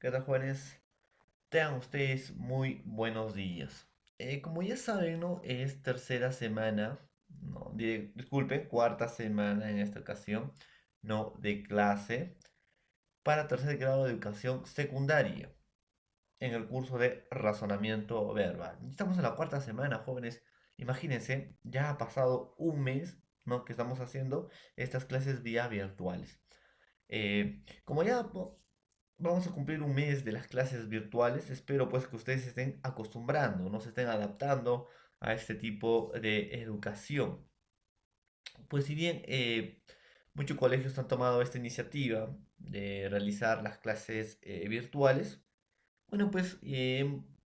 ¿Qué tal, jóvenes? Tengan ustedes muy buenos días. Como ya saben, ¿no? Es tercera semana, no, disculpen, cuarta semana en esta ocasión, no, de clase para tercer grado de educación secundaria en el curso de razonamiento verbal. Estamos en la cuarta semana, jóvenes. Imagínense, ya ha pasado un mes, ¿no? Que estamos haciendo estas clases vía virtuales. Como ya vamos a cumplir un mes de las clases virtuales, espero pues que ustedes se estén acostumbrando, no se estén adaptando a este tipo de educación. Pues si bien muchos colegios han tomado esta iniciativa de realizar las clases virtuales, bueno pues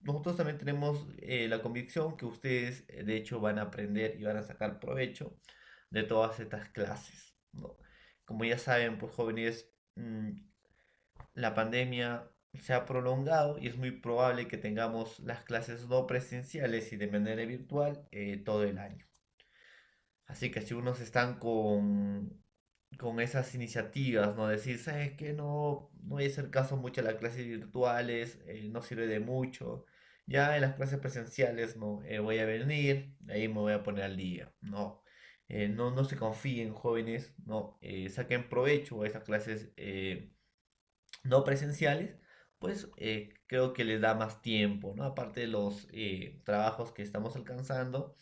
nosotros también tenemos la convicción que ustedes de hecho van a aprender y van a sacar provecho de todas estas clases, ¿no? Como ya saben, pues jóvenes, la pandemia se ha prolongado y es muy probable que tengamos las clases no presenciales y de manera virtual todo el año. Así que si unos están con esas iniciativas, ¿no? Decir, ¿sabes qué? No voy a hacer caso mucho a las clases virtuales, no sirve de mucho. Ya en las clases presenciales, ¿no? Voy a venir, ahí me voy a poner al día. No se confíen, jóvenes, ¿no? Saquen provecho a esas clases no presenciales, pues creo que les da más tiempo, ¿no? Aparte de los trabajos que estamos alcanzando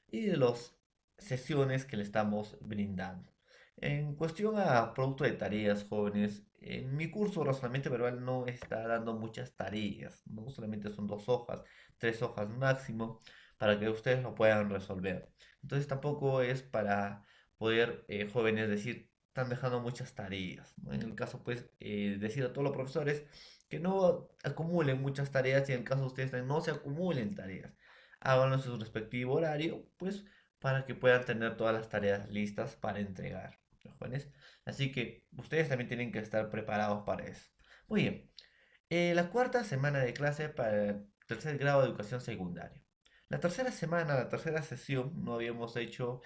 y de las sesiones que le estamos brindando. En cuestión a producto de tareas, jóvenes, en mi curso razonamiento verbal no está dando muchas tareas, no solamente son 2 hojas, 3 hojas máximo para que ustedes lo puedan resolver. Entonces tampoco es para poder, jóvenes, decir, están dejando muchas tareas, ¿no? En el caso, pues, decir a todos los profesores que no acumulen muchas tareas y en el caso de ustedes también no se acumulen tareas. Háganlo en su respectivo horario, pues, para que puedan tener todas las tareas listas para entregar, ¿no, jóvenes? Así que ustedes también tienen que estar preparados para eso. Muy bien, la cuarta semana de clase para el tercer grado de educación secundaria. La tercera semana, la tercera sesión, no habíamos hecho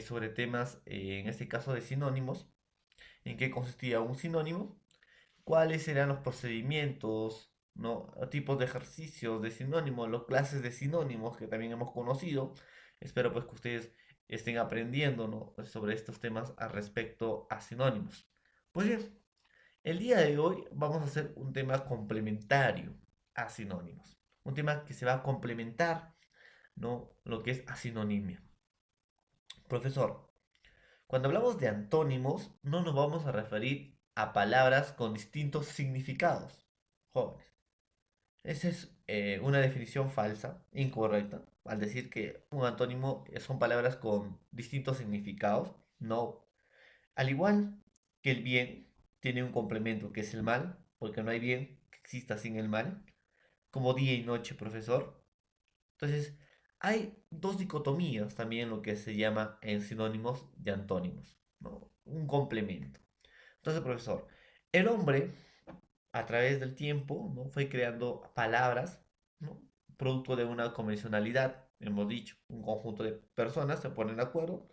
sobre temas, en este caso de sinónimos, en qué consistía un sinónimo, cuáles eran los procedimientos, ¿no? Tipos de ejercicios de sinónimos, las clases de sinónimos que también hemos conocido. Espero pues que ustedes estén aprendiendo, ¿no? Sobre estos temas al respecto a sinónimos. Pues bien, el día de hoy vamos a hacer un tema complementario a sinónimos. Un tema que se va a complementar, ¿no? Lo que es a sinonimia. Profesor, cuando hablamos de antónimos, no nos vamos a referir a palabras con distintos significados. Jóvenes, esa es una definición falsa, incorrecta, al decir que un antónimo son palabras con distintos significados. No. Al igual que el bien tiene un complemento que es el mal, porque no hay bien que exista sin el mal, como día y noche, profesor. Entonces, hay dos dicotomías también lo que se llama en sinónimos de antónimos, ¿no? Un complemento. Entonces, profesor, el hombre a través del tiempo, ¿no? Fue creando palabras, ¿no? Producto de una convencionalidad, hemos dicho, un conjunto de personas se ponen de acuerdo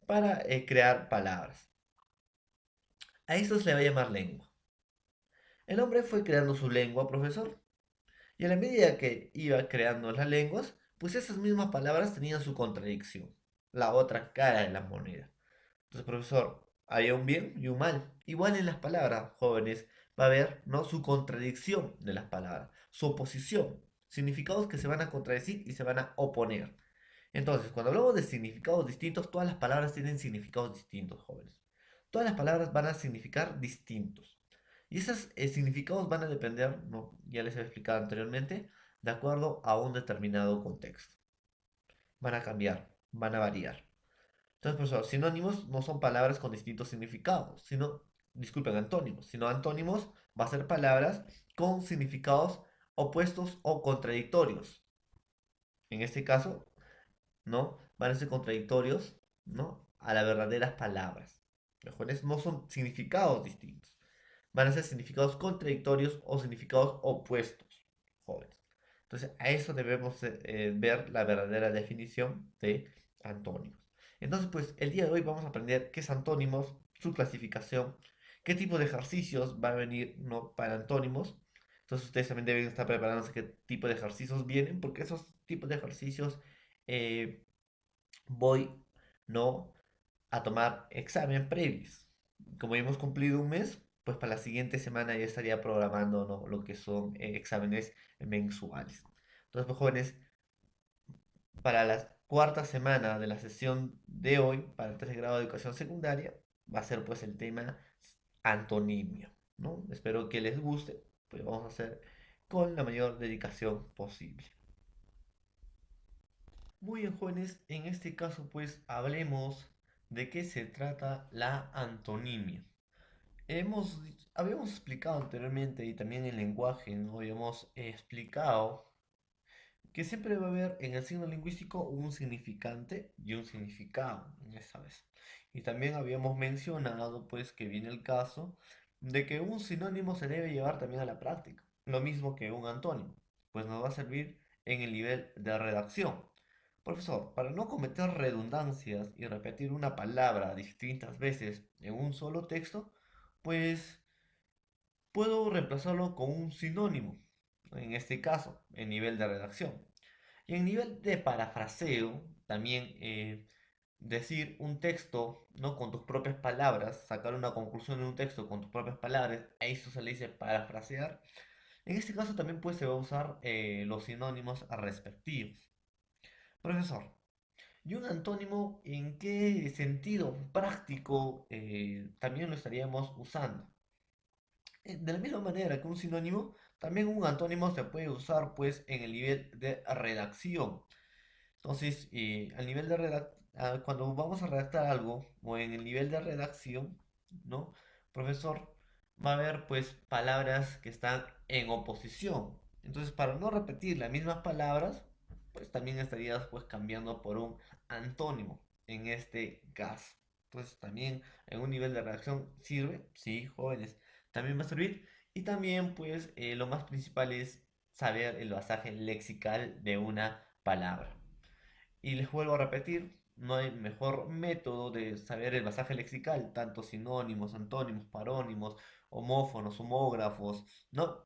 para crear palabras. A eso se le va a llamar lengua. El hombre fue creando su lengua, profesor, y a la medida que iba creando las lenguas, pues esas mismas palabras tenían su contradicción, la otra cara de la moneda. Entonces, profesor, había un bien y un mal. Igual en las palabras, jóvenes, va a haber, ¿no? Su contradicción de las palabras, su oposición, significados que se van a contradecir y se van a oponer. Entonces, cuando hablamos de significados distintos, todas las palabras tienen significados distintos, jóvenes. Todas las palabras van a significar distintos. Y esos significados van a depender, ¿no? Ya les he explicado anteriormente, de acuerdo a un determinado contexto. Van a cambiar, van a variar. Entonces, profesor, sinónimos no son palabras con distintos significados, sino, disculpen, antónimos, sino antónimos va a ser palabras con significados opuestos o contradictorios. En este caso, ¿no? Van a ser contradictorios, ¿no? A las verdaderas palabras. Los jóvenes no son significados distintos. Van a ser significados contradictorios o significados opuestos, jóvenes. Entonces, a eso debemos ver la verdadera definición de antónimos. Entonces, pues, el día de hoy vamos a aprender qué es antónimos, su clasificación, qué tipo de ejercicios va a venir, ¿no? Para antónimos. Entonces ustedes también deben estar preparándose qué tipo de ejercicios vienen, porque esos tipos de ejercicios eh, voy, ¿no? a tomar examen previos. Como ya hemos cumplido un mes, pues para la siguiente semana ya estaría programando, ¿no? lo que son exámenes mensuales. Entonces, pues, jóvenes, para la cuarta semana de la sesión de hoy, para el tercer grado de educación secundaria, va a ser pues el tema antonimia, ¿no? Espero que les guste, pues vamos a hacer con la mayor dedicación posible. Muy bien, jóvenes, en este caso pues hablemos de qué se trata la antonimia. Habíamos explicado anteriormente y también en lenguaje, ¿no? Habíamos explicado que siempre va a haber en el signo lingüístico un significante y un significado en esta vez. Y también habíamos mencionado pues que viene el caso de que un sinónimo se debe llevar también a la práctica, lo mismo que un antónimo, pues nos va a servir en el nivel de redacción. Profesor, para no cometer redundancias y repetir una palabra distintas veces en un solo texto, pues puedo reemplazarlo con un sinónimo, en este caso, en nivel de redacción. Y en nivel de parafraseo, también decir un texto, ¿no? con tus propias palabras, sacar una conclusión de un texto con tus propias palabras, a eso se le dice parafrasear. En este caso también pues, se va a usar los sinónimos respectivos. Profesor, ¿y un antónimo en qué sentido práctico también lo estaríamos usando? De la misma manera que un sinónimo, también un antónimo se puede usar pues en el nivel de redacción. Entonces, al nivel de cuando vamos a redactar algo o en el nivel de redacción, ¿no? Profesor, va a haber pues palabras que están en oposición. Entonces, para no repetir las mismas palabras, pues también estarías pues cambiando por un antónimo en este caso. Entonces, también en un nivel de redacción sirve, sí, jóvenes, también va a servir. Y también pues lo más principal es saber el basaje lexical de una palabra. Y les vuelvo a repetir, no hay mejor método de saber el basaje lexical, tanto sinónimos, antónimos, parónimos, homófonos, homógrafos, ¿no?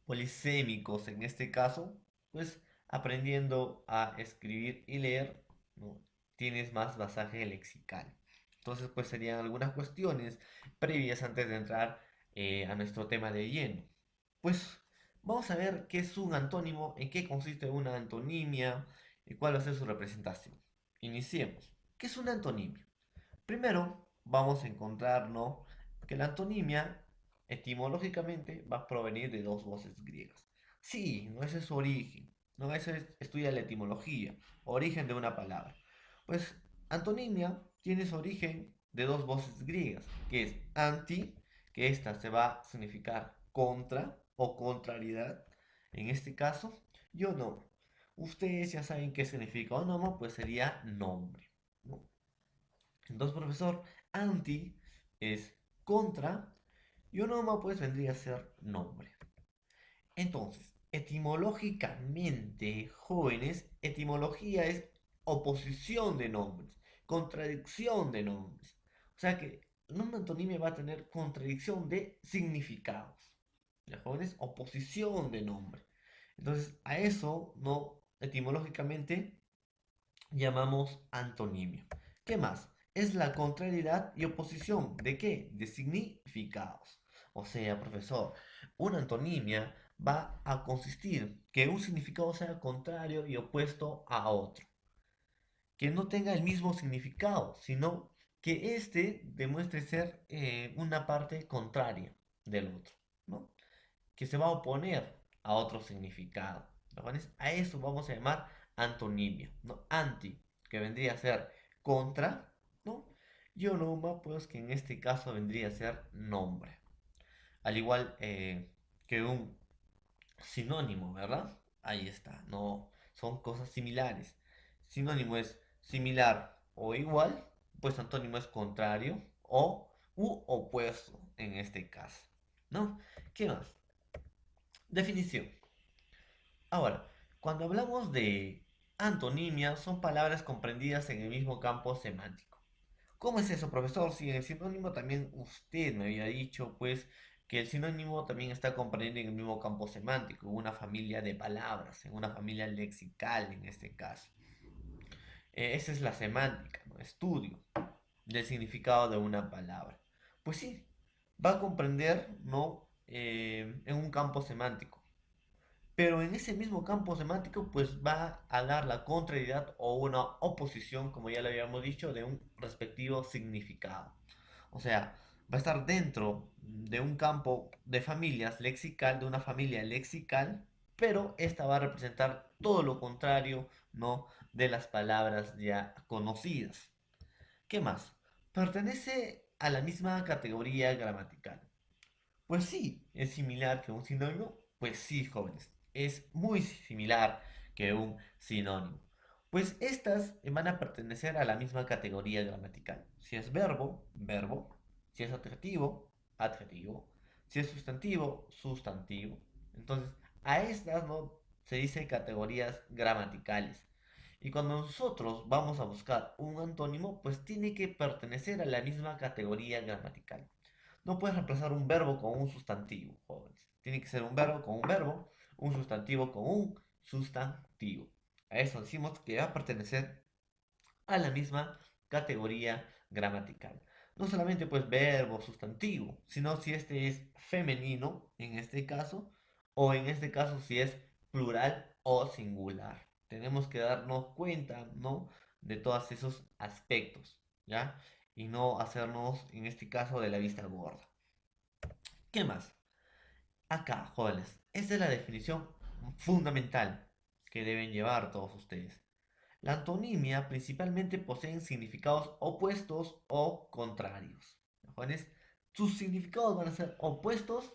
Polisémicos en este caso, pues aprendiendo a escribir y leer, ¿no? Tienes más basaje lexical. Entonces, pues serían algunas cuestiones previas antes de entrar a nuestro tema de lleno. Pues vamos a ver qué es un antónimo, en qué consiste una antonimia y cuál va a ser su representación. Iniciemos. ¿Qué es una antonimia? Primero, vamos a encontrarnos que la antonimia etimológicamente va a provenir de dos voces griegas. Sí, no ese es su origen, no eso estudia la etimología, origen de una palabra. Pues antonimia tiene su origen de dos voces griegas, que es anti, que esta se va a significar contra o contrariedad, en este caso, y onomo. Ustedes ya saben qué significa onomo, pues sería nombre, ¿no? Entonces, profesor, anti es contra y onoma pues vendría a ser nombre. Entonces, etimológicamente, jóvenes, etimología es oposición de nombres, contradicción de nombres. O sea que una antonimia va a tener contradicción de significados. ¿Ya, jóvenes? Oposición de nombre. Entonces, a eso, no, etimológicamente, llamamos antonimia. ¿Qué más? Es la contrariedad y oposición. ¿De qué? De significados. O sea, profesor, una antonimia va a consistir que un significado sea contrario y opuesto a otro. Que no tenga el mismo significado, sino que éste demuestre ser una parte contraria del otro, ¿no? Que se va a oponer a otro significado. ¿No? A eso vamos a llamar antonimia, ¿no? Anti, que vendría a ser contra, ¿no? Y onoma, pues que en este caso vendría a ser nombre. Al igual que un sinónimo, ¿verdad? Ahí está, no, son cosas similares. Sinónimo es similar o igual, pues antónimo es contrario o u opuesto en este caso, ¿no? ¿Qué más? Definición. Ahora, cuando hablamos de antonimia, son palabras comprendidas en el mismo campo semántico. ¿Cómo es eso, profesor? Si en el sinónimo también usted me había dicho, pues, que el sinónimo también está comprendido en el mismo campo semántico, en una familia de palabras, en una familia lexical en este caso. Esa es la semántica, ¿no? Estudio del significado de una palabra. Pues sí, va a comprender, ¿no? En un campo semántico. Pero en ese mismo campo semántico, pues va a dar la contrariedad o una oposición, como ya le habíamos dicho, de un respectivo significado. O sea, va a estar dentro de un campo de familias lexical, de una familia lexical, pero esta va a representar todo lo contrario, ¿no? De las palabras ya conocidas. ¿Qué más? Pertenece a la misma categoría gramatical. Pues sí, es similar que un sinónimo. Pues sí, jóvenes, es muy similar que un sinónimo. Pues estas van a pertenecer a la misma categoría gramatical. Si es verbo, verbo. Si es adjetivo, adjetivo. Si es sustantivo, sustantivo. Entonces, a estas no se dice categorías gramaticales. Y cuando nosotros vamos a buscar un antónimo, pues tiene que pertenecer a la misma categoría gramatical. No puedes reemplazar un verbo con un sustantivo, jóvenes. Tiene que ser un verbo con un verbo, un sustantivo con un sustantivo. A eso decimos que va a pertenecer a la misma categoría gramatical. No solamente pues verbo, sustantivo, sino si este es femenino, en este caso, o en este caso si es plural o singular. Tenemos que darnos cuenta, ¿no? De todos esos aspectos, ¿ya? Y no hacernos, en este caso, de la vista gorda. ¿Qué más? Acá, jóvenes, esta es la definición fundamental que deben llevar todos ustedes. La antonimia principalmente poseen significados opuestos o contrarios. Jóvenes, sus significados van a ser opuestos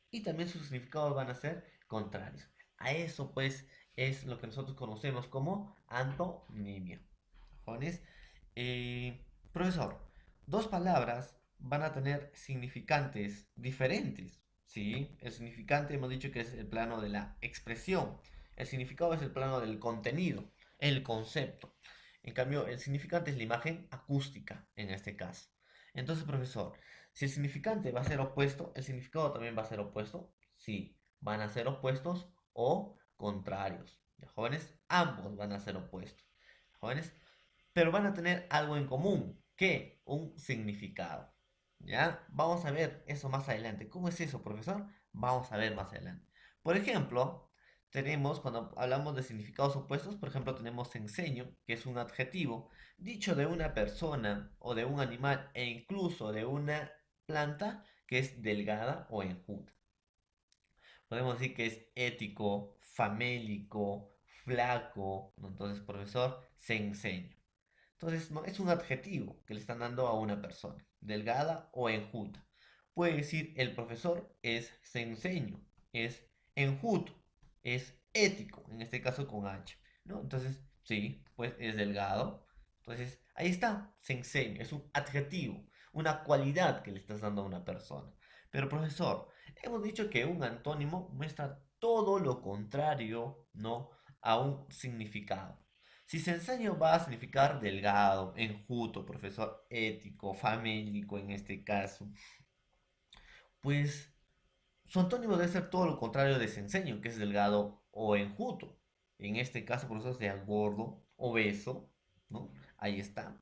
y también sus significados van a ser contrarios. A eso pues es lo que nosotros conocemos como antonimia. Jóvenes, profesor, dos palabras van a tener significantes diferentes. ¿Sí? El significante hemos dicho que es el plano de la expresión. El significado es el plano del contenido, el concepto. En cambio, el significante es la imagen acústica en este caso. Entonces, profesor, si el significante va a ser opuesto, ¿el significado también va a ser opuesto? Sí, van a ser opuestos o contrarios. ¿Ya, jóvenes? Ambos van a ser opuestos. ¿Jóvenes? Pero van a tener algo en común, que un significado. ¿Ya? Vamos a ver eso más adelante. ¿Cómo es eso, profesor? Vamos a ver más adelante. Por ejemplo, tenemos, cuando hablamos de significados opuestos, por ejemplo, tenemos enseño, que es un adjetivo, dicho de una persona o de un animal e incluso de una planta que es delgada o enjuta. Podemos decir que es ético, famélico, flaco, ¿no? Entonces, profesor, se enseña. Entonces, no, es un adjetivo que le están dando a una persona, delgada o enjuta. Puede decir el profesor es senseño, es enjuto, es ético, en este caso con H, ¿no? Entonces, sí, pues es delgado. Entonces, ahí está, senseño, es un adjetivo, una cualidad que le estás dando a una persona. Pero profesor, hemos dicho que un antónimo muestra todo lo contrario, ¿no? A un significado. Si sensaño va a significar delgado, enjuto, profesor ético, famélico en este caso, pues su antónimo debe ser todo lo contrario de senseño, que es delgado o enjuto. En este caso, profesor, sea gordo, obeso, ¿no? Ahí está.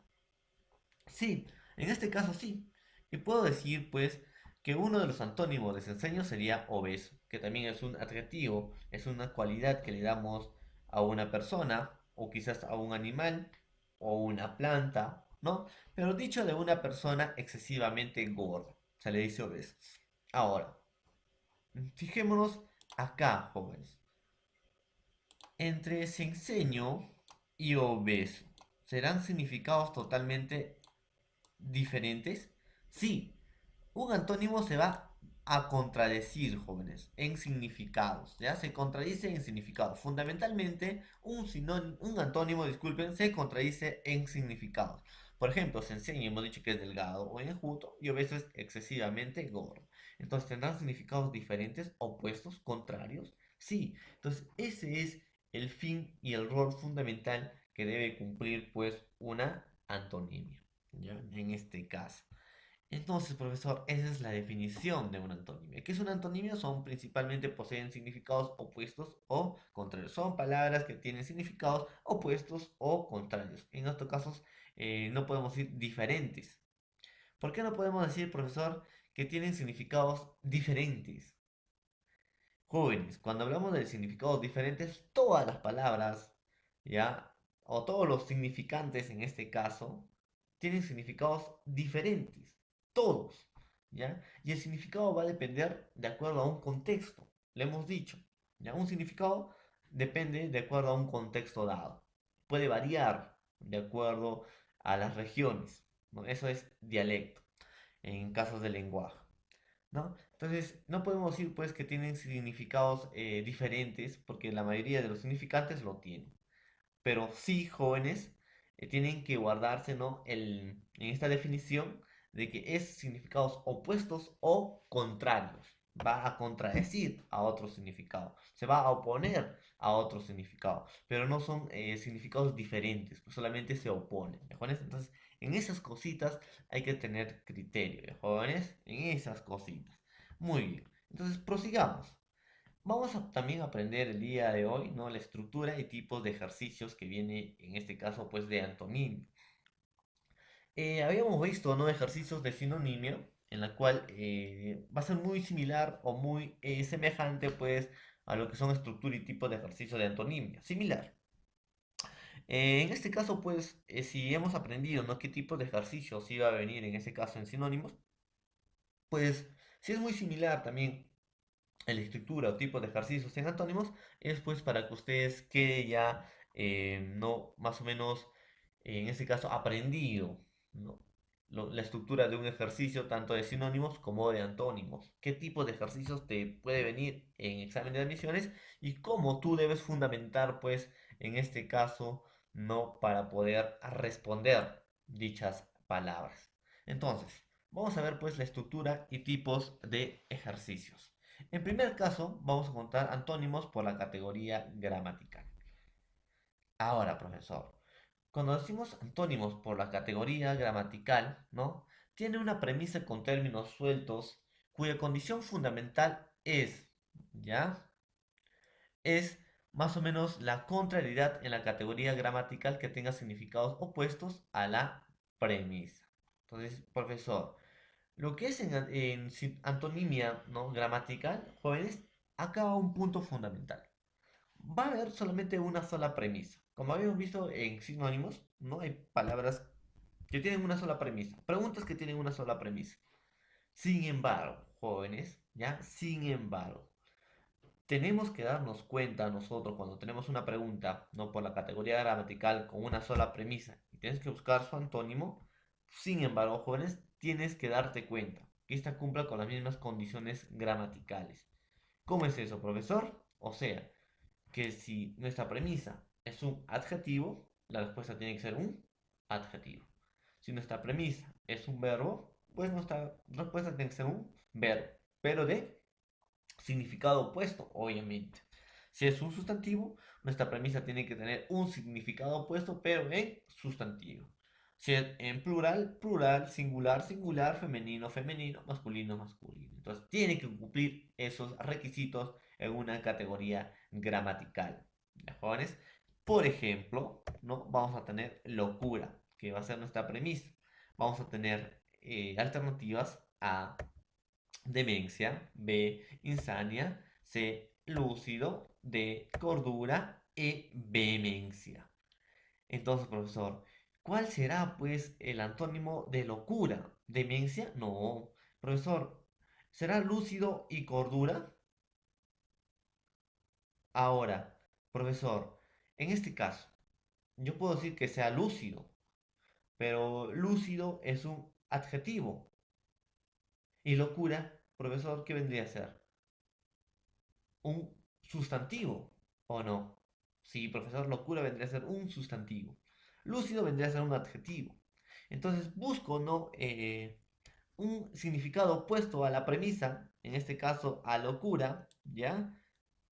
Sí, en este caso sí. Y puedo decir, pues, que uno de los antónimos de senseño sería obeso, que también es un adjetivo, es una cualidad que le damos a una persona, o quizás a un animal, o una planta, ¿no? Pero dicho de una persona excesivamente gorda, se le dice obeso. Ahora, fijémonos acá, jóvenes. Entre senseño y obeso, ¿serán significados totalmente diferentes? Sí, un antónimo se va a contradecir, jóvenes, en significados, ¿ya? Se contradice en significados. Fundamentalmente, un antónimo, disculpen, se contradice en significados. Por ejemplo, se enseña, hemos dicho que es delgado o enjuto, y obeso es excesivamente gordo. Entonces, ¿tendrán significados diferentes, opuestos, contrarios? Sí. Entonces, ese es el fin y el rol fundamental que debe cumplir, pues, una antonimia, ¿ya? En este caso. Entonces, profesor, esa es la definición de una antonimia. ¿Qué es una antonimia? Son principalmente poseen significados opuestos o contrarios. Son palabras que tienen significados opuestos o contrarios. En estos casos no podemos decir diferentes. ¿Por qué no podemos decir, profesor, que tienen significados diferentes? Jóvenes, cuando hablamos de significados diferentes, todas las palabras, ¿ya? O todos los significantes en este caso, tienen significados diferentes. Todos, ¿ya? Y el significado va a depender de acuerdo a un contexto. Le hemos dicho, ¿ya? Un significado depende de acuerdo a un contexto dado. Puede variar de acuerdo a las regiones, ¿no? Eso es dialecto en casos de lenguaje. ¿No? Entonces, no podemos decir pues que tienen significados diferentes porque la mayoría de los significantes lo tienen. Pero sí, jóvenes, tienen que guardarse, ¿no? En esta definición de que es significados opuestos o contrarios. Va a contradecir a otro significado. Se va a oponer a otro significado. Pero no son significados diferentes, pues solamente se oponen. ¿Ya, jóvenes? Entonces, en esas cositas hay que tener criterio, ¿ya, jóvenes? En esas cositas. Muy bien. Entonces, prosigamos. Vamos a también aprender el día de hoy, ¿no? La estructura y tipos de ejercicios que viene, en este caso, pues de antonimia. Habíamos visto, ¿no? Ejercicios de sinonimio, en la cual va a ser muy similar o muy semejante, pues, a lo que son estructura y tipos de ejercicio de antonimia. Similar. En este caso, pues, si hemos aprendido, ¿no? ¿Qué tipo de ejercicios iba a venir, en este caso, en sinónimos? Pues, si es muy similar también la estructura o tipo de ejercicios en antónimos es pues para que ustedes quede ya no más o menos en este caso aprendido, ¿no? La estructura de un ejercicio tanto de sinónimos como de antónimos, qué tipo de ejercicios te puede venir en examen de admisiones y cómo tú debes fundamentar pues en este caso no para poder responder dichas palabras. Entonces, vamos a ver pues la estructura y tipos de ejercicios. En primer caso, vamos a contar antónimos por la categoría gramatical. Ahora, profesor, cuando decimos antónimos por la categoría gramatical, ¿no? Tiene una premisa con términos sueltos cuya condición fundamental es, ¿ya? Es más o menos la contrariedad en la categoría gramatical que tenga significados opuestos a la premisa. Entonces, profesor, lo que es en antonimia, ¿no? Gramatical, jóvenes, acá va un punto fundamental. Va a haber solamente una sola premisa. Como habíamos visto en sinónimos, ¿no? Hay palabras que tienen una sola premisa. Preguntas que tienen una sola premisa. Sin embargo, jóvenes, ¿ya? Sin embargo, tenemos que darnos cuenta nosotros cuando tenemos una pregunta, no por la categoría gramatical con una sola premisa, y tienes que buscar su antónimo. Sin embargo, jóvenes, tienes que darte cuenta que esta cumpla con las mismas condiciones gramaticales. ¿Cómo es eso, profesor? O sea, que si nuestra premisa es un adjetivo, la respuesta tiene que ser un adjetivo. Si nuestra premisa es un verbo, pues nuestra respuesta tiene que ser un verbo, pero de significado opuesto, obviamente. Si es un sustantivo, nuestra premisa tiene que tener un significado opuesto, pero en sustantivo. Si es en plural, plural, singular, singular, femenino, femenino, masculino, masculino. Entonces, tiene que cumplir esos requisitos en una categoría gramatical. ¿Ya, jóvenes? Por ejemplo, ¿no? Vamos a tener locura, que va a ser nuestra premisa. Vamos a tener alternativas a demencia, B, insania, C, lúcido, D, cordura e vehemencia. Entonces, profesor, ¿cuál será pues el antónimo de locura? ¿Demencia? No. Profesor, ¿será lúcido y cordura? Ahora, profesor, en este caso, yo puedo decir que sea lúcido, pero lúcido es un adjetivo. Y locura, profesor, ¿qué vendría a ser? Un sustantivo, ¿o no? Sí, profesor, locura vendría a ser un sustantivo. Lúcido vendría a ser un adjetivo. Entonces busco, ¿no? Un significado opuesto a la premisa, en este caso a locura, ¿ya?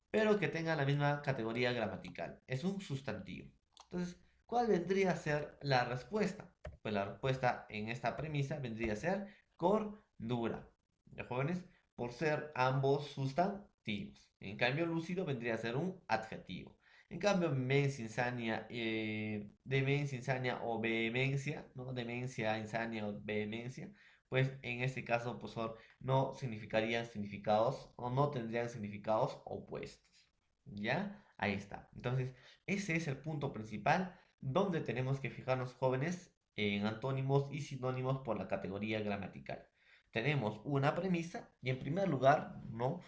Pero que tenga la misma categoría gramatical. Es un sustantivo. Entonces, ¿cuál vendría a ser la respuesta? Pues la respuesta en esta premisa vendría a ser cordura. ¿Ya, jóvenes? Por ser ambos sustantivos. En cambio, lúcido vendría a ser un adjetivo. En cambio, demencia, insania o vehemencia, ¿no? Demencia, insania o vehemencia, pues en este caso, profesor, no significarían significados o no tendrían significados opuestos. ¿Ya? Ahí está. Entonces, ese es el punto principal donde tenemos que fijarnos, jóvenes, en antónimos y sinónimos por la categoría gramatical. Tenemos una premisa y en primer lugar, no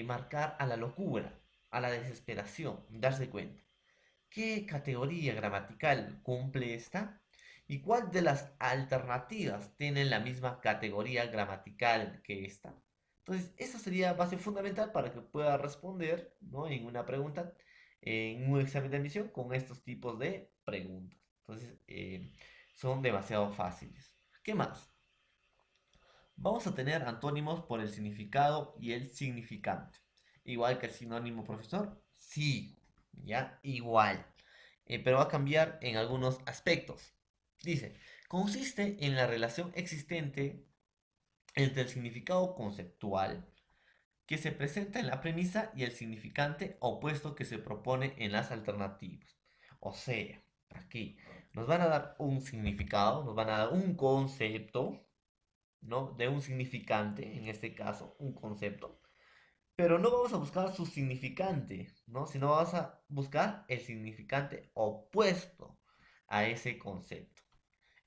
marcar a la locura, a la desesperación, darse cuenta. ¿Qué categoría gramatical cumple esta? ¿Y cuál de las alternativas tiene la misma categoría gramatical que esta? Entonces, esa sería base fundamental para que pueda responder, ¿no? En una pregunta, en un examen de admisión con estos tipos de preguntas. Entonces, son demasiado fáciles. ¿Qué más? Vamos a tener antónimos por el significado y el significante. Igual que el sinónimo, profesor. Sí, ya, igual. Pero va a cambiar en algunos aspectos. Dice, consiste en la relación existente entre el significado conceptual que se presenta en la premisa y el significante opuesto que se propone en las alternativas. O sea, aquí nos van a dar un significado, nos van a dar un concepto, ¿no? De un significante, en este caso, un concepto. Pero no vamos a buscar su significante, ¿no? Sino vamos a buscar el significante opuesto a ese concepto.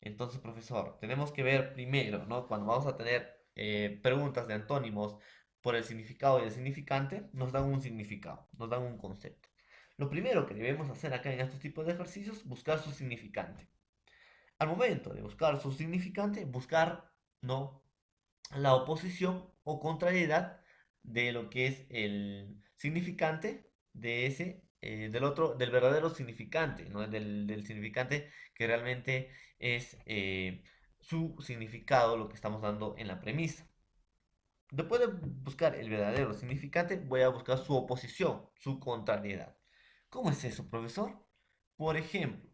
Entonces, profesor, tenemos que ver primero, ¿no? Cuando vamos a tener preguntas de antónimos por el significado y el significante, nos dan un significado, nos dan un concepto. Lo primero que debemos hacer acá en estos tipos de ejercicios, buscar su significante. Al momento de buscar su significante, buscar, ¿no? La oposición o contrariedad de lo que es el significante de del otro, del verdadero significante, ¿no? Del significante que realmente es su significado, lo que estamos dando en la premisa. Después de buscar el verdadero significante, voy a buscar su oposición, su contrariedad. ¿Cómo es eso, profesor? Por ejemplo,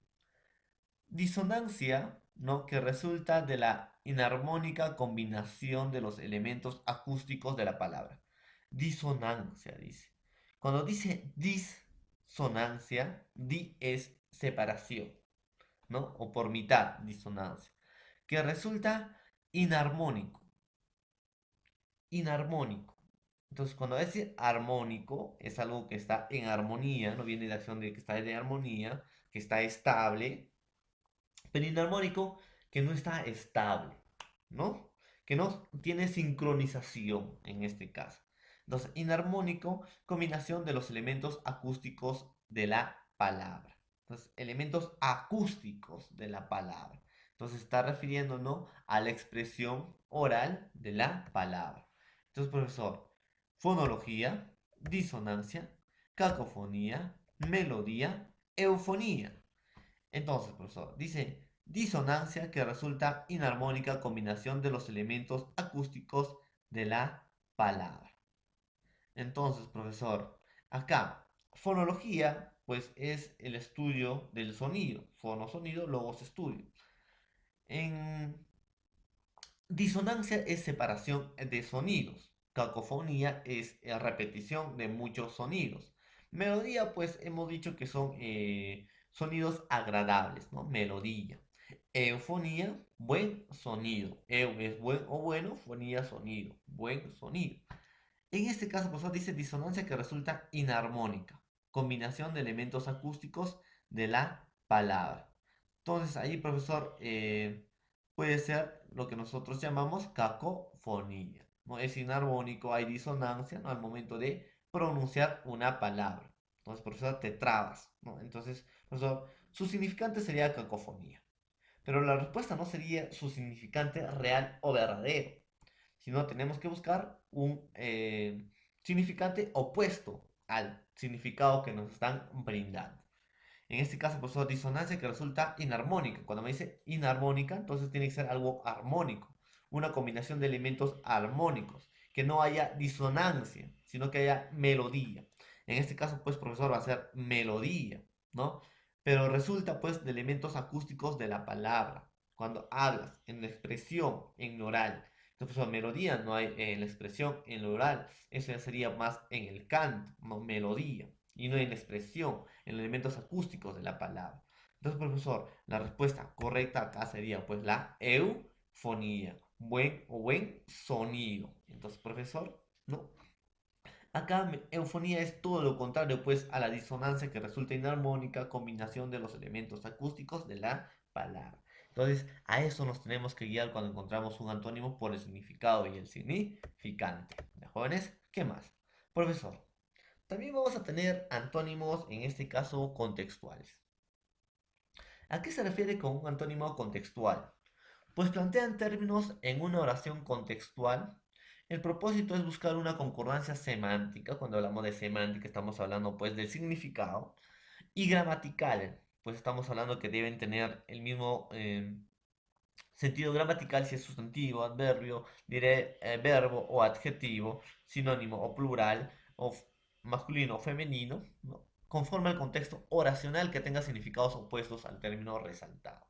disonancia, ¿no? Que resulta de la inarmónica combinación de los elementos acústicos de la palabra. Disonancia, dice. Cuando dice disonancia, di es separación, ¿no? O por mitad, disonancia. Que resulta inarmónico. Inarmónico. Entonces, cuando dice armónico, es algo que está en armonía, no viene de acción de que está en armonía, que está estable, pero inarmónico que no está estable, ¿no? Que no tiene sincronización en este caso. Entonces, inarmónico, combinación de los elementos acústicos de la palabra. Entonces, elementos acústicos de la palabra. Entonces, está refiriéndonos a la expresión oral de la palabra. Entonces, profesor, fonología, disonancia, cacofonía, melodía, eufonía. Entonces, profesor, dice disonancia que resulta inarmónica combinación de los elementos acústicos de la palabra. Entonces, profesor, acá, fonología, pues es el estudio del sonido. Fono, sonido, logos, estudio. En disonancia es separación de sonidos. Cacofonía es repetición de muchos sonidos. Melodía, pues hemos dicho que son sonidos agradables, ¿no? Melodía. Eufonía, buen sonido. Eu es buen o bueno, fonía, sonido. Buen sonido. En este caso, profesor, dice disonancia que resulta inarmónica. Combinación de elementos acústicos de la palabra. Entonces, ahí, profesor, puede ser lo que nosotros llamamos cacofonía. ¿No? Es inarmónico, hay disonancia, ¿no? Al momento de pronunciar una palabra. Entonces, profesor, te trabas, ¿no? Entonces, profesor, su significante sería cacofonía. Pero la respuesta no sería su significante real o verdadero, sino tenemos que buscar un significante opuesto al significado que nos están brindando. En este caso, profesor, disonancia que resulta inarmónica. Cuando me dice inarmónica, entonces tiene que ser algo armónico, una combinación de elementos armónicos, que no haya disonancia, sino que haya melodía. En este caso, pues, profesor, va a ser melodía, ¿no? Pero resulta, pues, de elementos acústicos de la palabra. cuando hablas en la expresión, en oral. Entonces, profesor, melodía no hay en la expresión, en lo oral. Eso ya sería más en el canto, melodía, y no en la expresión, en los elementos acústicos de la palabra. Entonces, profesor, la respuesta correcta acá sería pues la eufonía, buen sonido. Entonces, profesor, no. Acá eufonía es todo lo contrario pues a la disonancia que resulta inarmónica combinación de los elementos acústicos de la palabra. Entonces, a eso nos tenemos que guiar cuando encontramos un antónimo por el significado y el significante. ¿Ya, jóvenes? ¿Qué más? Profesor, también vamos a tener antónimos, en este caso contextuales. ¿A qué se refiere con un antónimo contextual? Pues plantean términos en una oración contextual. El propósito es buscar una concordancia semántica. Cuando hablamos de semántica estamos hablando pues del significado. Y gramatical, pues estamos hablando que deben tener el mismo sentido gramatical si es sustantivo, adverbio, diré, verbo o adjetivo, sinónimo o plural, o masculino o femenino, ¿no? Conforme al contexto oracional que tenga significados opuestos al término resaltado.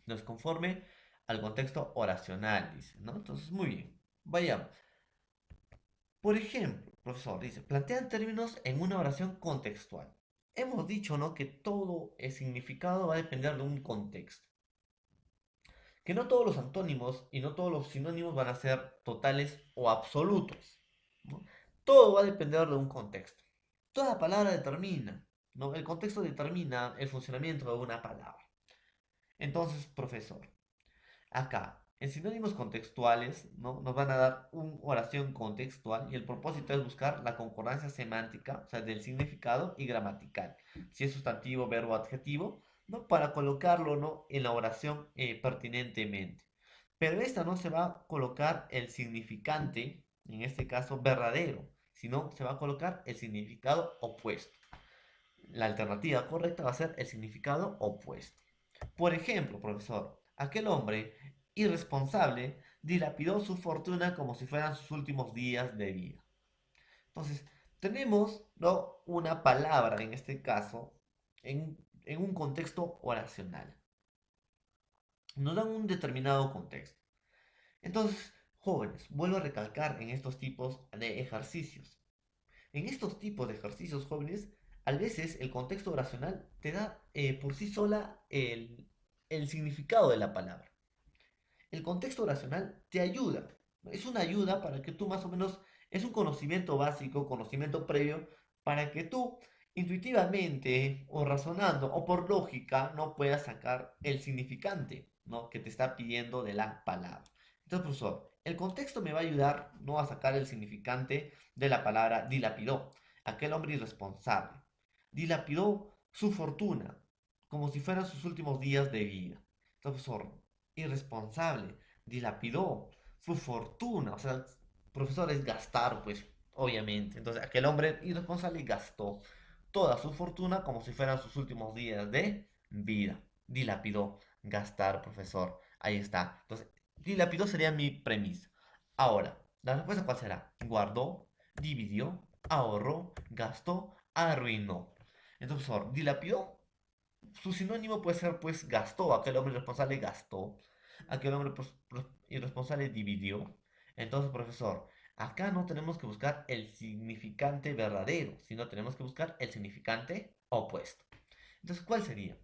Entonces, conforme al contexto oracional, dice, ¿no? Entonces, muy bien. Vayamos. Por ejemplo, profesor, dice, plantean términos en una oración contextual. Hemos dicho, ¿no? Que todo el significado va a depender de un contexto. Que no todos los antónimos y no todos los sinónimos van a ser totales o absolutos, ¿no? Todo va a depender de un contexto. Toda palabra determina, ¿no? El contexto determina el funcionamiento de una palabra. Entonces, profesor, acá, en sinónimos contextuales, ¿no? Nos van a dar una oración contextual y el propósito es buscar la concordancia semántica, o sea, del significado y gramatical. Si es sustantivo, verbo, adjetivo, ¿no? Para colocarlo, ¿no? En la oración pertinentemente. Pero esta no se va a colocar el significante, en este caso verdadero, sino se va a colocar el significado opuesto. La alternativa correcta va a ser el significado opuesto. Por ejemplo, profesor, aquel hombre irresponsable dilapidó su fortuna como si fueran sus últimos días de vida. Entonces, tenemos, ¿no? Una palabra, en este caso, en un contexto oracional. Nos dan un determinado contexto. Entonces, jóvenes, vuelvo a recalcar en estos tipos de ejercicios. En estos tipos de ejercicios, jóvenes, a veces el contexto oracional te da por sí sola el significado de la palabra. El contexto oracional te ayuda. Es una ayuda para que tú más o menos, es un conocimiento básico, conocimiento previo, para que tú intuitivamente o razonando o por lógica no puedas sacar el significante, ¿no? Que te está pidiendo de la palabra. Entonces, profesor, el contexto me va a ayudar, ¿no? A sacar el significante de la palabra dilapidó. Aquel hombre irresponsable. Dilapidó su fortuna, como si fueran sus últimos días de vida. Entonces, profesor, irresponsable, dilapidó su fortuna. O sea, profesor, es gastar, pues, obviamente. Entonces, aquel hombre irresponsable gastó toda su fortuna como si fueran sus últimos días de vida. Dilapidó, gastar, profesor. Ahí está. Entonces, dilapidó sería mi premisa. Ahora, ¿la respuesta cuál será? Guardó, dividió, ahorró, gastó, arruinó. Entonces, profesor, dilapidó, su sinónimo puede ser pues gastó, aquel hombre responsable gastó, aquel hombre irresponsable dividió. Entonces, profesor, acá no tenemos que buscar el significante verdadero, sino tenemos que buscar el significante opuesto. Entonces, ¿cuál sería?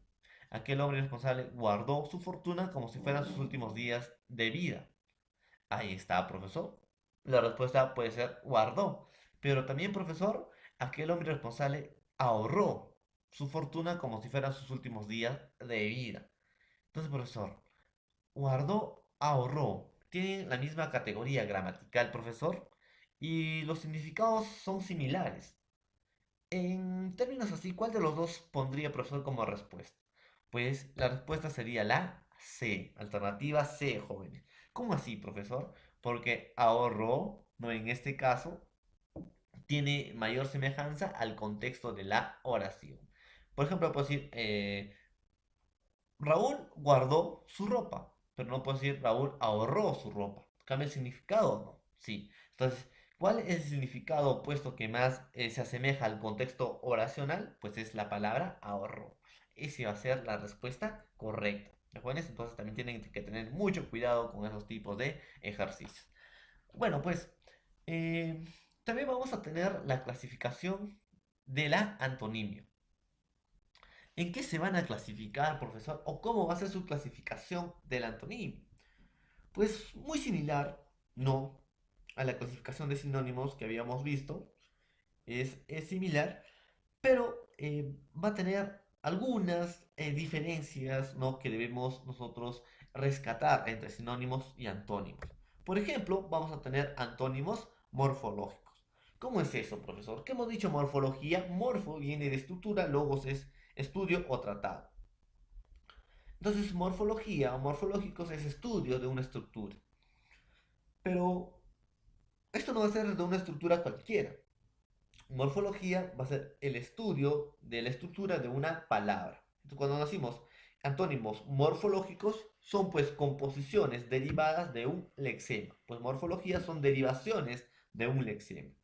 Aquel hombre irresponsable guardó su fortuna como si fueran sus últimos días de vida. Ahí está, profesor. La respuesta puede ser guardó. Pero también, profesor, aquel hombre responsable ahorró su fortuna como si fueran sus últimos días de vida. Entonces, profesor, guardó, ahorró. Tienen la misma categoría gramatical, profesor, y los significados son similares. En términos así, ¿cuál de los dos pondría profesor como respuesta? Pues la respuesta sería la C, alternativa C, jóvenes. ¿Cómo así, profesor? Porque ahorró, no en este caso, tiene mayor semejanza al contexto de la oración. Por ejemplo, puedo decir, Raúl guardó su ropa, pero no puedo decir Raúl ahorró su ropa. ¿Cambia el significado? No. Sí. Entonces, ¿cuál es el significado opuesto que más se asemeja al contexto oracional? Pues es la palabra ahorró. Esa va a ser la respuesta correcta. ¿De jóvenes? Entonces también tienen que tener mucho cuidado con esos tipos de ejercicios. Bueno, pues eh, también vamos a tener la clasificación de la antonimia. ¿En qué se van a clasificar, profesor? ¿O cómo va a ser su clasificación del antonimio? Pues muy similar, no, a la clasificación de sinónimos que habíamos visto. Es similar, pero va a tener algunas diferencias, ¿no?, que debemos nosotros rescatar entre sinónimos y antónimos. Por ejemplo, vamos a tener antónimos morfológicos. ¿Cómo es eso, profesor? ¿Qué hemos dicho morfología? Morfo viene de estructura, logos es estudio o tratado. Entonces, morfología o morfológicos es estudio de una estructura. Pero esto no va a ser de una estructura cualquiera. Morfología va a ser el estudio de la estructura de una palabra. Entonces, cuando decimos antónimos morfológicos, son pues composiciones derivadas de un lexema. Pues morfología son derivaciones de un lexema.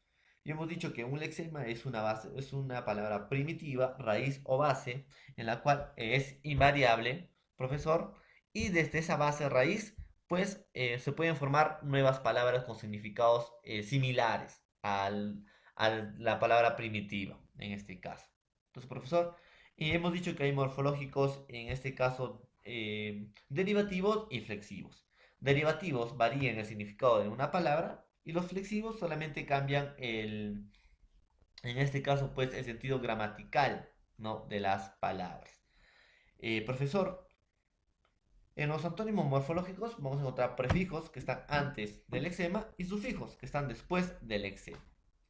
Y hemos dicho que un lexema es una base, es una palabra primitiva, raíz o base, en la cual es invariable, profesor, y desde esa base raíz, pues se pueden formar nuevas palabras con significados similares a la palabra primitiva, en este caso. Entonces, profesor, hemos dicho que hay morfológicos, en este caso, derivativos y flexivos. Derivativos varían el significado de una palabra y los flexivos solamente cambian en este caso, pues, el sentido gramatical, ¿no?, de las palabras. Profesor, en los antónimos morfológicos vamos a encontrar prefijos que están antes del lexema y sufijos que están después del lexema.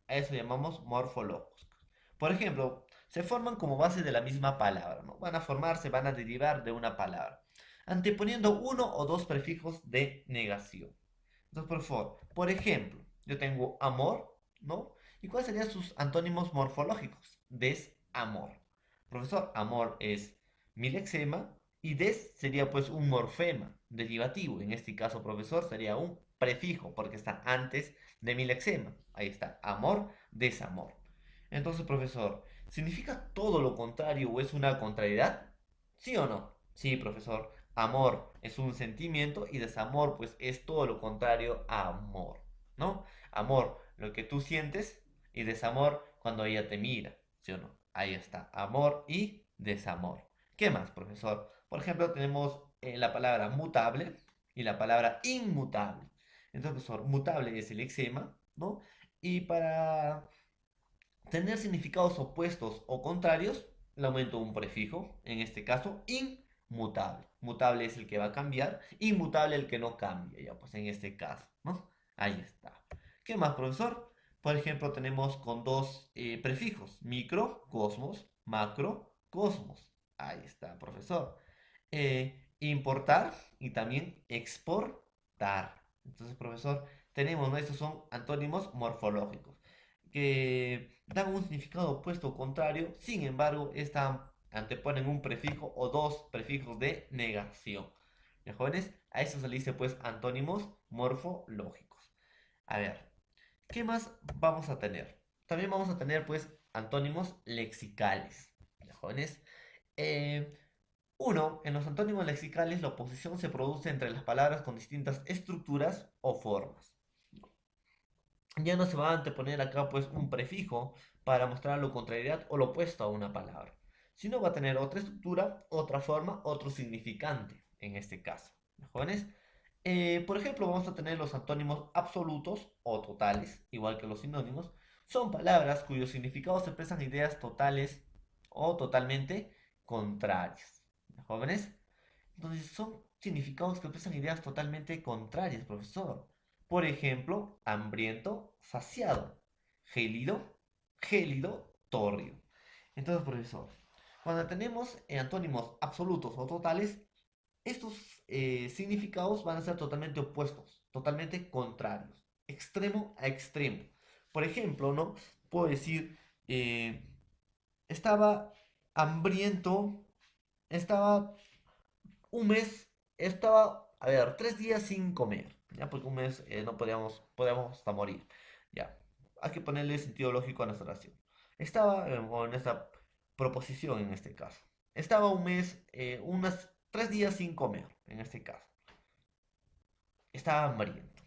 A eso llamamos morfológicos. Por ejemplo, se forman como base de la misma palabra, ¿no? Van a formarse, van a derivar de una palabra, anteponiendo uno o dos prefijos de negación. Entonces, por favor, por ejemplo, yo tengo amor, ¿no? ¿Y cuáles serían sus antónimos morfológicos? Desamor. Profesor, amor es mi lexema y des sería pues un morfema derivativo. En este caso, profesor, sería un prefijo porque está antes de mi lexema. Ahí está, amor, desamor. Entonces, profesor, ¿significa todo lo contrario o es una contrariedad? ¿Sí o no? Sí, profesor. Amor es un sentimiento y desamor pues es todo lo contrario a amor, ¿no? Amor, lo que tú sientes, y desamor cuando ella te mira, ¿sí o no? Ahí está, amor y desamor. ¿Qué más, profesor? Por ejemplo, tenemos la palabra mutable y la palabra inmutable. Entonces, profesor, mutable es el lexema, ¿no? Y para tener significados opuestos o contrarios, le aumento un prefijo, en este caso, inmutable. Mutable es el que va a cambiar, inmutable el que no cambia, ya pues en este caso, ¿no? Ahí está. ¿Qué más, profesor? Por ejemplo, tenemos con dos prefijos, micro, cosmos, macro, cosmos. Ahí está, profesor. Importar y también exportar. Entonces, profesor, tenemos, ¿no? Estos son antónimos morfológicos que dan un significado opuesto o contrario, sin embargo, esta anteponen un prefijo o dos prefijos de negación. ¿Ya, jóvenes? A eso se le dice pues antónimos morfológicos. A ver, ¿qué más vamos a tener? También vamos a tener pues antónimos lexicales. ¿Ya, jóvenes? Eh, Uno, en los antónimos lexicales la oposición se produce entre las palabras con distintas estructuras o formas. Ya no se va a anteponer acá pues un prefijo para mostrar la contrariedad o lo opuesto a una palabra, sino va a tener otra estructura, otra forma, otro significante en este caso. ¿Jóvenes? Por ejemplo, vamos a tener los antónimos absolutos o totales, igual que los sinónimos. Son palabras cuyos significados expresan ideas totales o totalmente contrarias. ¿Jóvenes? Entonces son significados que expresan ideas totalmente contrarias, profesor. Por ejemplo, hambriento, saciado. Gélido, gélido, tórrido. Entonces, profesor, cuando tenemos antónimos absolutos o totales, estos significados van a ser totalmente opuestos, totalmente contrarios, extremo a extremo. Por ejemplo, ¿no? Puedo decir, eh, estaba hambriento, estaba un mes, estaba, a ver, 3 días sin comer, ¿ya? Porque un mes no podíamos hasta morir, ¿ya? Hay que ponerle sentido lógico a nuestra oración. Estaba, o en esta proposición en este caso, estaba un mes, unas 3 días sin comer, en este caso. Estaba hambriento.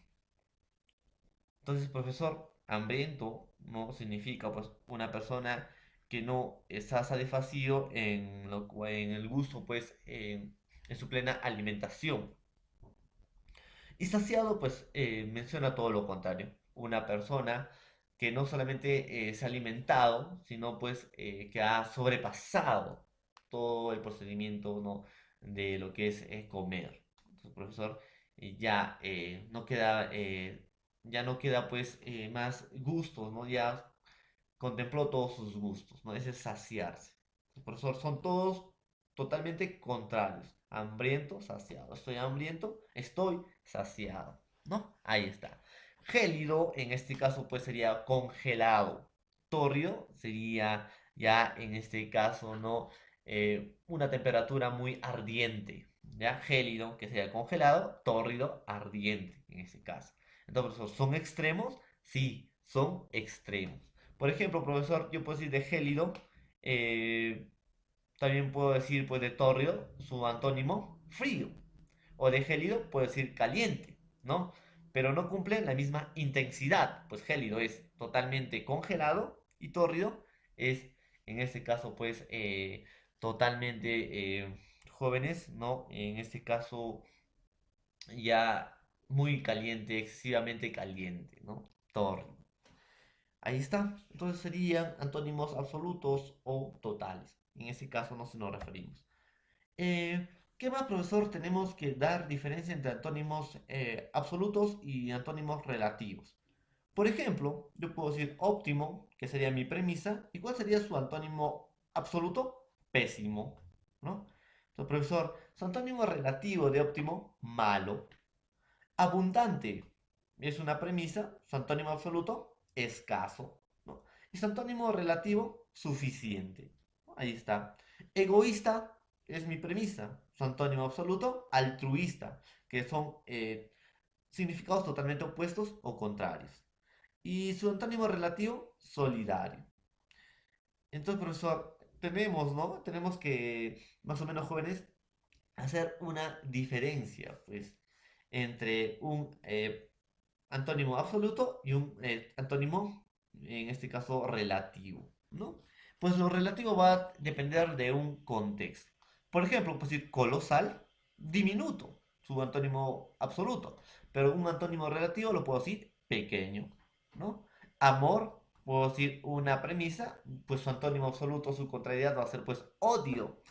Entonces, profesor, hambriento no significa pues una persona que no está satisfacido en el gusto, pues en su plena alimentación. Y saciado, pues menciona todo lo contrario. Una persona que no solamente se ha alimentado, sino pues que ha sobrepasado todo el procedimiento, ¿no? De lo que es comer. Entonces, profesor, no queda, ya no queda pues más gustos, ¿no? Ya contempló todos sus gustos, ¿no? Ese es saciarse. Profesor, son todos totalmente contrarios. Hambriento, saciado. Estoy hambriento, estoy saciado, ¿no? Ahí está. Gélido, en este caso, pues sería congelado. Tórrido sería ya en este caso, ¿no? Una temperatura muy ardiente. ¿Ya? Gélido, que sería congelado, tórrido, ardiente, en este caso. Entonces, profesor, ¿son extremos? Sí, son extremos. Por ejemplo, profesor, yo puedo decir de gélido, eh, también puedo decir pues de tórrido, su antónimo, frío. O de gélido puedo decir caliente, ¿no? Pero no cumplen la misma intensidad, pues gélido es totalmente congelado y tórrido es, en este caso, pues totalmente jóvenes, ¿no? En este caso ya muy caliente, excesivamente caliente, ¿no? Tórrido. Ahí está. Entonces serían antónimos absolutos o totales. En ese caso no se nos referimos. ¿Qué más, profesor? Tenemos que dar diferencia entre antónimos absolutos y antónimos relativos. Por ejemplo, yo puedo decir óptimo, que sería mi premisa. ¿Y cuál sería su antónimo absoluto? Pésimo, ¿no? Entonces, profesor, su antónimo relativo de óptimo, malo. Abundante es una premisa, su antónimo absoluto, escaso, ¿no? Y su antónimo relativo, suficiente. Ahí está. Egoísta es mi premisa, su antónimo absoluto, altruista, que son significados totalmente opuestos o contrarios. Y su antónimo relativo, solidario. Entonces, profesor, tenemos, ¿no? Tenemos que, más o menos jóvenes, hacer una diferencia, pues, entre un antónimo absoluto y un antónimo, en este caso, relativo, ¿no? Pues lo relativo va a depender de un contexto. Por ejemplo, pues decir colosal, diminuto, su antónimo absoluto, pero un antónimo relativo lo puedo decir pequeño, ¿no? Amor, puedo decir una premisa, pues su antónimo absoluto, su contrariedad va a ser pues odio,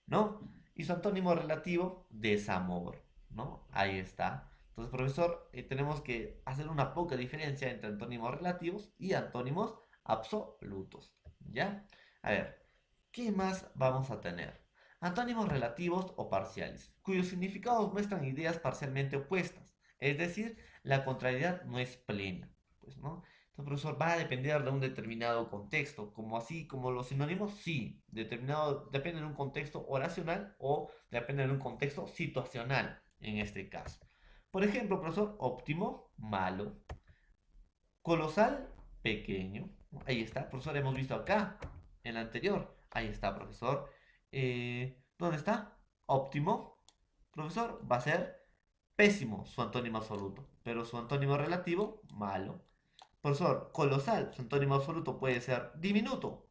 ¿no? Y su antónimo relativo, desamor, ¿no? Ahí está. Entonces, profesor, tenemos que hacer una poca diferencia entre antónimos relativos y antónimos absolutos, ¿ya? A ver, ¿qué más vamos a tener? Antónimos relativos o parciales, cuyos significados muestran ideas parcialmente opuestas, es decir, la contrariedad no es plena, pues, ¿no? Entonces, profesor, va a depender de un determinado contexto, como así como los sinónimos, sí, determinado, depende de un contexto oracional o depende de un contexto situacional, en este caso. Por ejemplo, profesor, óptimo, malo. Colosal, pequeño. Ahí está, profesor, hemos visto acá, en la anterior. Ahí está, profesor. ¿Dónde está? Óptimo, profesor, va a ser pésimo su antónimo absoluto, pero su antónimo relativo, malo. Profesor, colosal, su antónimo absoluto puede ser diminuto,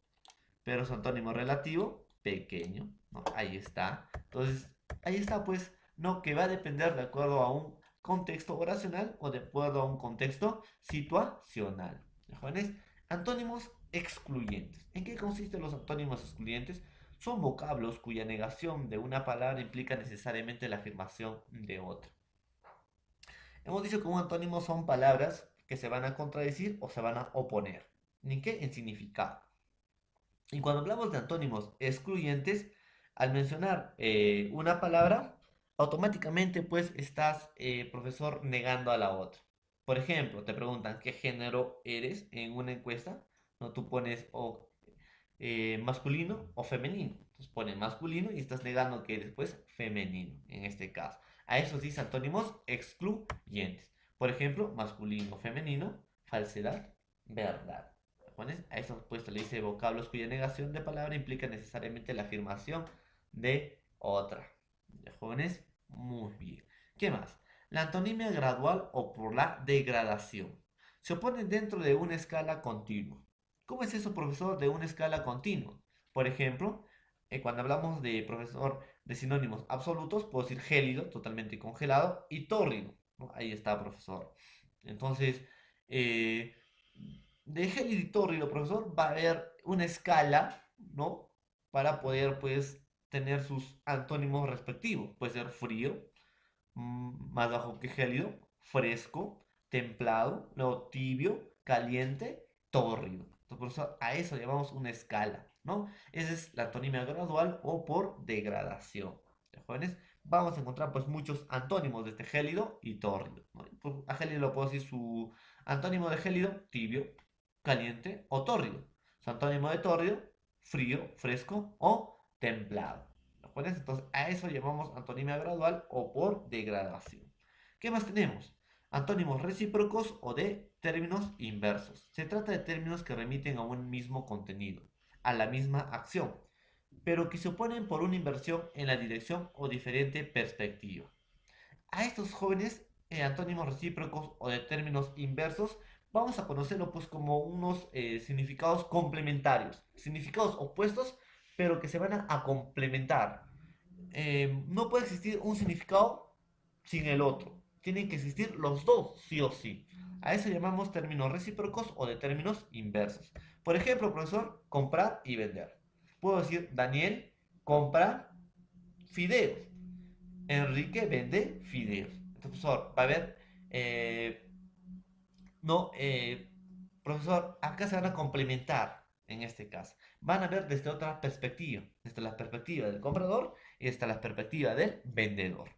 pero su antónimo relativo, pequeño, ¿no? Ahí está. Entonces, ahí está, pues, ¿no? Que va a depender de acuerdo a un contexto oracional o de acuerdo a un contexto situacional. Jóvenes, antónimos excluyentes. ¿En qué consisten los antónimos excluyentes? Son vocablos cuya negación de una palabra implica necesariamente la afirmación de otra. Hemos dicho que un antónimo son palabras que se van a contradecir o se van a oponer. ¿Ni qué? En significado. Y cuando hablamos de antónimos excluyentes, al mencionar una palabra, automáticamente pues estás, profesor, negando a la otra. Por ejemplo, te preguntan qué género eres en una encuesta, no tú pones o masculino o femenino. Entonces pones masculino y estás negando que eres pues femenino en este caso. A eso se dice antónimos excluyentes. Por ejemplo, masculino, femenino, falsedad, verdad. ¿Pones? A eso pues se le dice vocablos cuya negación de palabra implica necesariamente la afirmación de otra. Ya, jóvenes, muy bien. ¿Qué más? La antonimia gradual o por la degradación. Se oponen dentro de una escala continua. ¿Cómo es eso, profesor, de una escala continua? Por ejemplo, cuando hablamos de, profesor, de sinónimos absolutos, puedo decir gélido, totalmente congelado, y tórrido, ¿no? Ahí está, profesor. Entonces, eh, de gélido y tórrido, profesor, va a haber una escala, ¿no? Para poder, pues, tener sus antónimos respectivos. Puede ser frío, más bajo que gélido, fresco, templado, luego tibio, caliente, tórrido. Entonces, por eso a eso llamamos una escala, ¿no? Esa es la antonimia gradual o por degradación. ¿Ya, jóvenes? Vamos a encontrar pues muchos antónimos de este gélido y tórrido, ¿no? Pues, a gélido lo puedo decir su antónimo de gélido, tibio, caliente o tórrido. Su antónimo de tórrido, frío, fresco o templado. Entonces, a eso llamamos antonimia gradual o por degradación. ¿Qué más tenemos? Antónimos recíprocos o de términos inversos. Se trata de términos que remiten a un mismo contenido, a la misma acción, pero que se oponen por una inversión en la dirección o diferente perspectiva. A estos jóvenes antónimos recíprocos o de términos inversos, vamos a conocerlo pues como unos significados complementarios, significados opuestos, pero que se van a complementar. No puede existir un significado sin el otro. Tienen que existir los dos, sí o sí. A eso llamamos términos recíprocos o de términos inversos. Por ejemplo, profesor, comprar y vender. Puedo decir, Daniel compra fideos. Enrique vende fideos. Entonces, profesor, va a ver, eh, no, profesor, acá se van a complementar en este caso. Van a ver desde otra perspectiva, desde la perspectiva del comprador y desde la perspectiva del vendedor.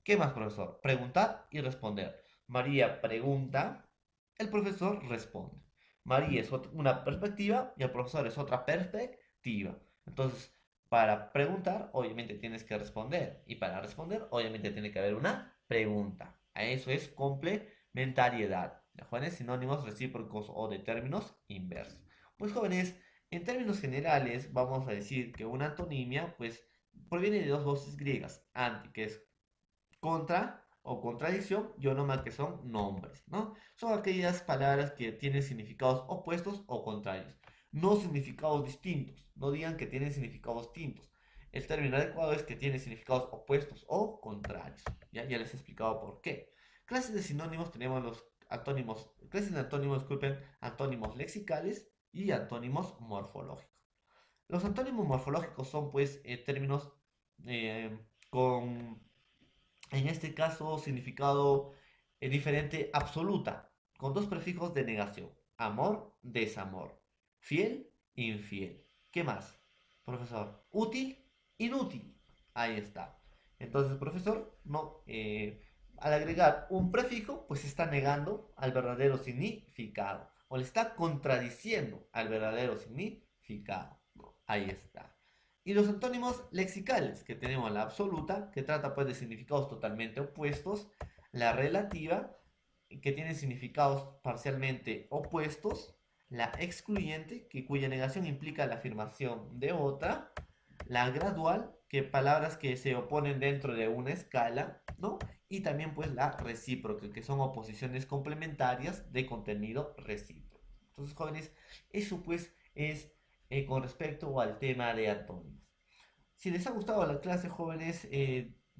¿Qué más, profesor? Preguntar y responder. María pregunta, el profesor responde. María es una perspectiva y el profesor es otra perspectiva. Entonces, para preguntar, obviamente tienes que responder. Y para responder, obviamente tiene que haber una pregunta. A eso es complementariedad. ¿De jóvenes? Sinónimos recíprocos o de términos inversos. Pues jóvenes, en términos generales, vamos a decir que una antonimia, pues, proviene de dos voces griegas. Anti, que es contra o contradicción, y onoma, que son nombres, ¿no? Son aquellas palabras que tienen significados opuestos o contrarios, no significados distintos. No digan que tienen significados distintos. El término adecuado es que tiene significados opuestos o contrarios. Ya les he explicado por qué. Clases de sinónimos tenemos los antónimos, clases de antónimos, disculpen, antónimos lexicales y antónimos morfológicos. Los antónimos morfológicos son pues términos eh, con en este caso significado diferente absoluta, con dos prefijos de negación, amor, desamor, fiel, infiel. ¿Qué más, profesor? Útil, inútil. Ahí está. Entonces, profesor, no, al agregar un prefijo, pues está negando al verdadero significado, o le está contradiciendo al verdadero significado. Ahí está. Y los antónimos lexicales, que tenemos la absoluta, que trata pues de significados totalmente opuestos, la relativa, que tiene significados parcialmente opuestos, la excluyente, que cuya negación implica la afirmación de otra, la gradual, que palabras que se oponen dentro de una escala, ¿no? Y también pues la recíproca, que son oposiciones complementarias de contenido recíproco. Entonces, jóvenes, eso pues es con respecto al tema de antónimos. Si les ha gustado la clase, jóvenes,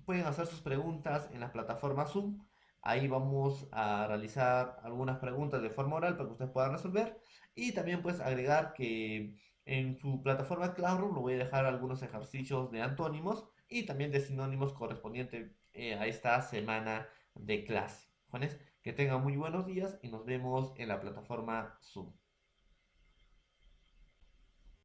pueden hacer sus preguntas en la plataforma Zoom. Ahí vamos a realizar algunas preguntas de forma oral para que ustedes puedan resolver. Y también pues agregar que en su plataforma Classroom lo voy a dejar algunos ejercicios de antónimos y también de sinónimos correspondientes a esta semana de clase. Jóvenes, que tengan muy buenos días y nos vemos en la plataforma Zoom.